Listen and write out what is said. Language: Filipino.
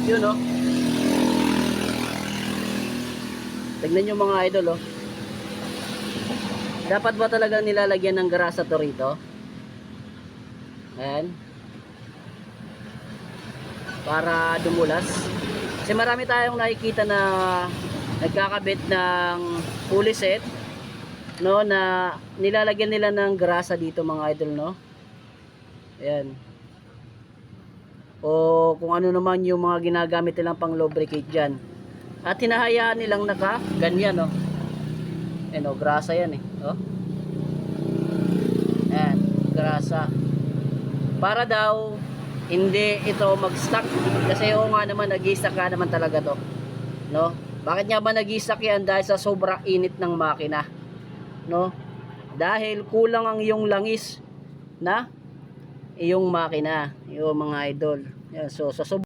Yun oh. Tignan nyo mga idol oh. Dapat ba talagang nilalagyan ng grasa to rito? Ayan. Para dumulas. Kasi marami tayong nakikita na nagkakabit ng pulley set, no, na nilalagyan nila ng grasa dito mga idol, no. Ayan. O kung ano naman yung mga ginagamit nilang pang lubricate dyan. At hinahayaan nilang naka ganyan, no. Ayan o, grasa yan eh. Oh. Ayan, grasa. Para daw hindi ito mag-stuck. Kasi oo nga naman, nag-i-stuck ka naman talaga to, no. Bakit nga ba nag-i-stuck yan? Dahil sa sobrang init ng makina, no. Dahil kulang ang iyong langis na iyong makina, yung mga idol. Yan, so sa